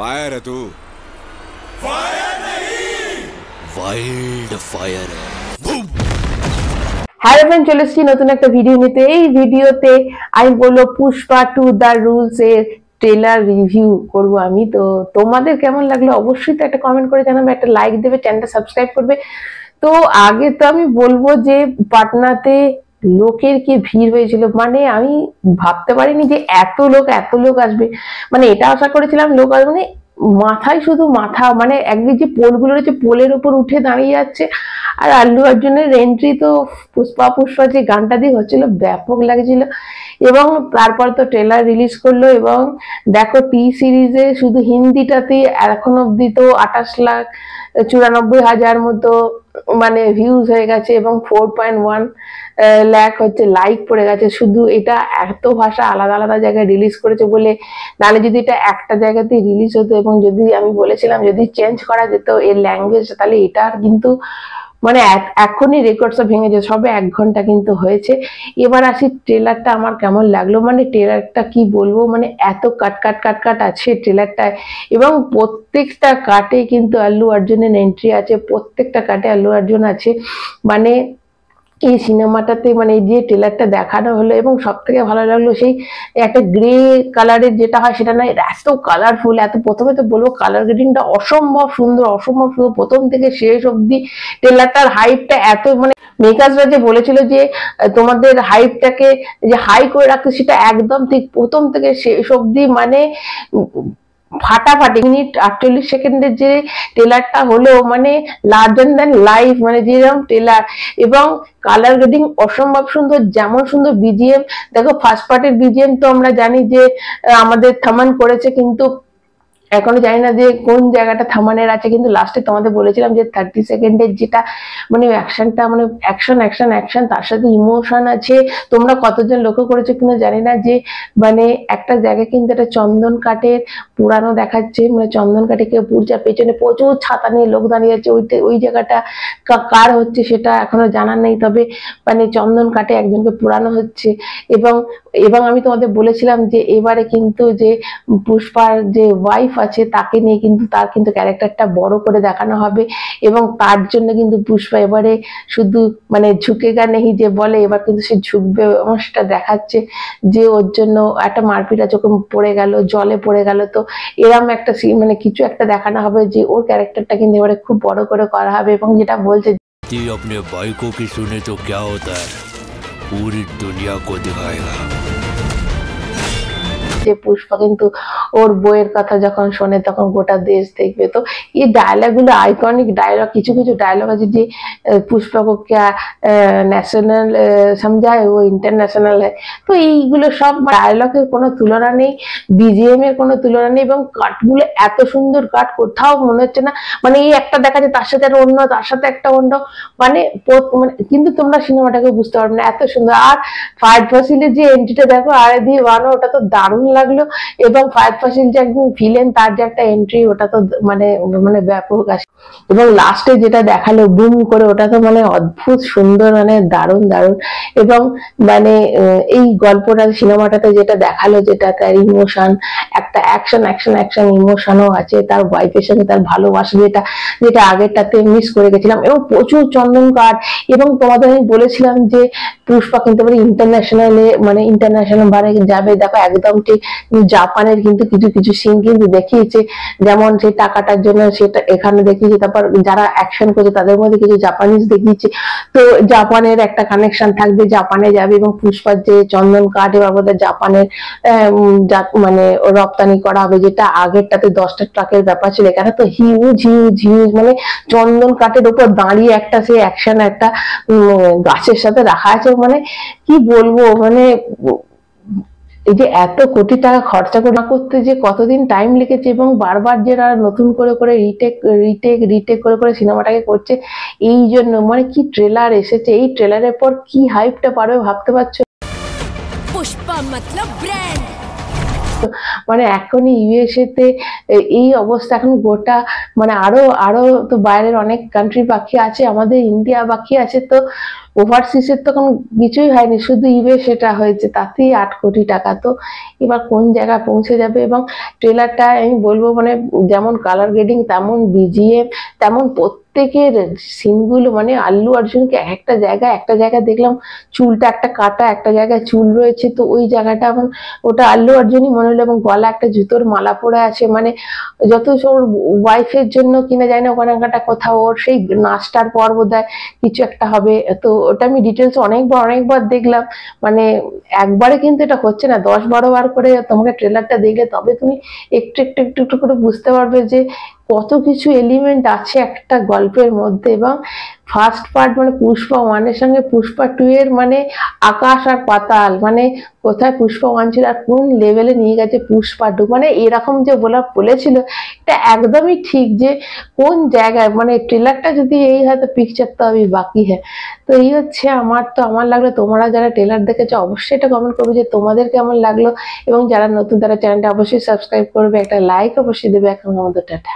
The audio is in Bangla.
फायर है तू, फायर नहीं, वाइल्ड फायर है। হ্যালো ফ্রেন্ড, চলে এসেছি নতুন একটা ভিডিও নিতে। এই ভিডিওতে আমি বলবো পুষ্পা 2 দ্য রুলস এর ট্রেলার রিভিউ করব আমি। তো তোমাদের কেমন লাগলো অবশ্যই তো একটা কমেন্ট করে জানাবে, একটা লাইক দেবে, চ্যানেলটা সাবস্ক্রাইব করবে। তো আগে তো আমি বলবো যে পাটনাতে লোকের কি ভিড় হয়েছিল, মানে আমি ভাবতে পারিনি যে এত লোক আসবে। মানে এটা আশা করেছিলাম লোক আসবে, মানে মাথায় শুধু মাথা, মানে একদিকে যে পোলগুলো রয়েছে পোলের উপর উঠে দাঁড়িয়ে যাচ্ছে। আর আল্লু অর্জুনের এন্ট্রি তো পুষ্পা যে গানটা দিয়ে হচ্ছিল ব্যাপক লাগছিল। এবং তারপর তো ট্রেলার রিলিজ করলো এবং দেখো টি সিরিজে শুধু হিন্দিটাতে এখন অব্দি তো 28,94,000 মতো মানে ভিউজ হয়ে গেছে এবং 4.1 লাখ হচ্ছে লাইক পড়ে গেছে। শুধু এটা এত ভাষা আলাদা আলাদা জায়গায় রিলিজ করেছে বলে, নাহলে যদি এটা একটা জায়গাতেই রিলিজ হতো এবং যদি আমি বলেছিলাম যদি চেঞ্জ করা যেত এর ল্যাঙ্গুয়েজ, তাহলে এটা কিন্তু মানে এখনই রেকর্ডসটা ভেঙেছে। সবে 1 ঘন্টা কিন্তু হয়েছে। এবার আসি ট্রেলারটা আমার কেমন লাগলো। মানে ট্রেলারটা কি বলবো, মানে এত কাট আছে ট্রেলারটায় এবং প্রত্যেকটা কাটে কিন্তু আল্লু অর্জুনের এন্ট্রি আছে, প্রত্যেকটা কাটে আল্লু অর্জুন আছে। মানে এই সিনেমাটাতে মানে এই যে ট্রেলারটা দেখানো হলো এবং সব থেকে ভালো লাগলো সেই একটা গ্রে কালারের যেটা হয় সেটা নয়, এত কালারফুল। এত প্রথমে তো বলবো কালার গ্রেডিংটা অসম্ভব সুন্দর প্রথম থেকে শেষ অব্দি ট্রেলারটার হাইপটা এত, মানে মেকার্সরা যে বলেছিল যে তোমাদের হাইপটাকে যে হাই করে রাখতে, সেটা একদম ঠিক প্রথম থেকে শেষ অব্দি মানে ফাটাফাটি। মিনিট 48 সেকেন্ডের যে ট্রেলারটা হলো মানে লার্জার দ্যান লাইফ, মানে যেরকম ট্রেলার এবং কালার গ্রেডিং অসম্ভব সুন্দর। যেমন সুন্দর বিজিএম, দেখো ফার্স্ট পার্টের বিজিএম তো আমরা জানি যে আমাদের থামান করেছে, কিন্তু এখনো জানি না যে কোন জায়গাটা থামানের আছে। কিন্তু লাস্টে তোমাদের বলেছিলাম যে 30 সেকেন্ডের যেটা মানে অ্যাকশনটা, মানে অ্যাকশন তার সাথে ইমোশন আছে। তোমরা কতজন লক্ষ্য করেছো কিনা জানি না যে মানে একটা জায়গায় কিন্তু একটা চন্দন কাঠের পুরানো দেখাচ্ছে, মানে চন্দন কাঠে কেউ পুড়ছে, পেছনে প্রচুর ছাতা নিয়ে লোক দাঁড়িয়ে আছে। ওই জায়গাটা কার হচ্ছে সেটা এখনো জানা নেই, তবে মানে চন্দন কাঠে একজনকে পুরানো হচ্ছে। এবং আমি তোমাদের বলেছিলাম যে এবারে কিন্তু যে পুষ্পার যে ওয়াইফ আছে তাকে নিয়ে কিন্তু তার কিন্তু ক্যারেক্টারটা বড় করে দেখানো হবে এবং তার জন্য কিন্তু পুষ্পা এবারে শুধু মানে ঝুঁকেগা নেই যে বলে, এবার কিন্তু সে ঝুঁকবে এবং সেটা দেখাচ্ছে যে ওর জন্য একটা মারপিট আছে, ওকে পড়ে গেল, জলে পড়ে গেল। তো এরকম একটা মানে কিছু একটা দেখানো হবে যে ওর ক্যারেক্টারটা কিন্তু এবারে খুব বড় করে করা হবে। এবং যেটা বলছে अपने भाई को की सुने तो क्या होता है, पूरी दुनिया को दिखाएगा। যে পুষ্পা কিন্তু ওর বইয়ের কথা যখন শোনে তখন গোটা দেশ দেখবে। তো এই ডায়লগ গুলো আইকনিক ডায়লগ, কিছু ডায়লগ আছে যে পুষ্পা को क्या ন্যাশনাল সমঝায় ও ইন্টারন্যাশনাল है। তো এইগুলো সব ডায়লগের কোনো তুলনা নেই, বিজিএম এর কোনো তুলনা নেই এবং কাটগুলো এত সুন্দর কাট, কোথাও মনে হচ্ছে না মানে এই একটা দেখা যায় তার সাথে অন্য, তার সাথে একটা অন্য, মানে কিন্তু তোমরা সিনেমাটাকে বুঝতে পারবে না, এত সুন্দর। আর ফায়াদ ফাসিলের যে এন্ট্রিটা দেখো আর দি ওয়ান, ওটা তো দারুণ লাগলো। এবং ফায়াদ ফাসিল যে একদম ভিলেন, তার যে একটা এন্ট্রি ওটা তো মানে ব্যাপক আছে। এবং লাস্টে যেটা দেখালো বুম করে, ওটা তো মানে অদ্ভুত সুন্দর, মানে দারুণ। এবং মানে এই গল্পটা সিনেমাটাতে যেটা দেখালো, যেটা তার ইমোশন, একটা অ্যাকশন ইমোশনও আছে, তার ওয়াইফের সাথে তার ভালোবাসা যেটা আগেরটাতে মিস করে গেছিলাম। এবং প্রচুর চন্দন কাঠ। এবং তোমাদের আমি বলেছিলাম যে পুষ্পা কিন্তু ইন্টারন্যাশনালে মানে ইন্টারন্যাশনাল বারে যাবে। দেখো একদম ঠিক জাপানের কিন্তু কিছু সিন কিন্তু দেখিয়েছে, যেমন সেই টাকাটার জন্য সেটা এখানে দেখিয়েছে। তারপর যারা অ্যাকশন করছে তাদের মধ্যে কিছু জাপানিজ দেখিয়েছে। তো জাপানের একটা কানেকশন থাকবে, জাপানে যাবে এবং পুষ্পার যে চন্দন কাঠ এবার বোধহয় জাপানের মানে রপ্তানি করা হবে, যেটা আগেরটাতে 10টা ট্রাকের ব্যাপার ছিল। এখানে তো হিউজ মানে চন্দন কাঠের উপর দাঁড়িয়ে একটা সেই অ্যাকশন একটা গাছের সাথে রাখা আছে। মানে কি বলবো, মানে এই যে এত কোটি টাকা খরচা করতে যে কতদিন টাইম লেগেছে এবং বারবার যারা নতুন করে রিটেক করে সিনেমাটাকে করছে, এই জন্য মানে কি ট্রেলার এসেছে, এই ট্রেলারের পর কি হাইপটা পারবে ভাবতে পারছো? পুষ্পা মতলব ব্র্যান্ড। মানে এখনই ইউএসএ তে এই অবস্থা, এখন গোটা মানে আরো আরো তো বাইরের অনেক কান্ট্রি বাকি আছে, আমাদের ইন্ডিয়া বাকি আছে, তো ওভারসিজের তো কোনো কিছুই হয়নি, শুধু ইউএসএটা হয়েছে, তাতেই 8 কোটি টাকা। তো এবার কোন জায়গায় পৌঁছে যাবে। এবং ট্রেলারটা আমি বলবো মানে যেমন কালার গ্রেডিং, তেমন বিজিএম, তেমন প্রত্যেকের সিনগুলো, মানে আল্লু অর্জুনকে একটা জায়গায় দেখলাম চুলটা একটা কাটা, একটা জায়গায় চুল রয়েছে, তো ওই জায়গাটা আমার ওটা আল্লু অর্জুনই মনে হলো। এবং গলা একটা জুতোর মালা পরে আছে, মানে যত ওর ওয়াইফের জন্য কিনা যায় না, ওখানে একটা কোথাও ওর সেই নাচটার পর বোধহয় কিছু একটা হবে। তো ওটা আমি ডিটেলস অনেকবার দেখলাম, মানে একবারে কিন্তু এটা হচ্ছে না, 10-12 বার করে তোমাকে ট্রেলারটা দেখলে তবে তুমি একটু করে বুঝতে পারবে যে কত কিছু এলিমেন্ট আছে একটা গল্পের মধ্যে। এবং ফার্স্ট পার্ট মানে পুষ্পা 1-এর সঙ্গে পুষ্পা 2 এর মানে আকাশ আর পাতাল, মানে কোথায় পুষ্পা 1 ছিল আর কোন লেভেলে নিয়ে গেছে পুষ্পা 2, মানে এরকম যে বলেছিল এটা একদমই ঠিক, যে কোন জায়গায় মানে ট্রেলারটা যদি এই হয়তো পিকচার তো আমি বাকি হ্যাঁ। তো এই হচ্ছে আমার লাগলো। তোমরা যারা ট্রেলার দেখেছো অবশ্যই এটা কমেন্ট করবে যে তোমাদের কেমন লাগলো, এবং যারা নতুন তারা চ্যানেলটা অবশ্যই সাবস্ক্রাইব করবে, একটা লাইক অবশ্যই দেবে। এখন আমাদের টাটা।